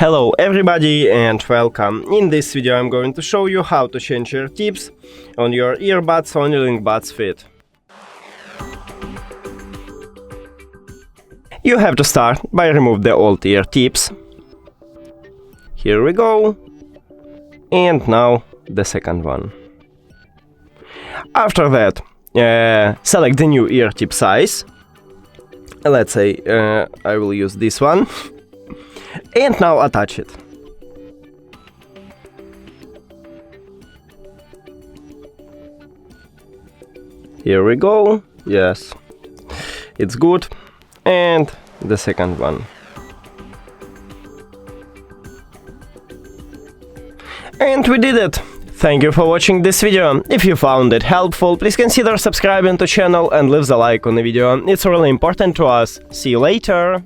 Hello everybody and welcome. In this video I'm going to show you how to change ear tips on your earbuds SONY LinkBuds Fit. You have to start by remove the old ear tips. Here we go. And now the second one. After that, select the new ear tip size. Let's say I will use this one. And now attach it. Here we go. Yes, it's good. And the second one. And we did it! Thank you for watching this video. If you found it helpful, please consider subscribing to the channel and leave the like on the video. It's really important to us. See you later!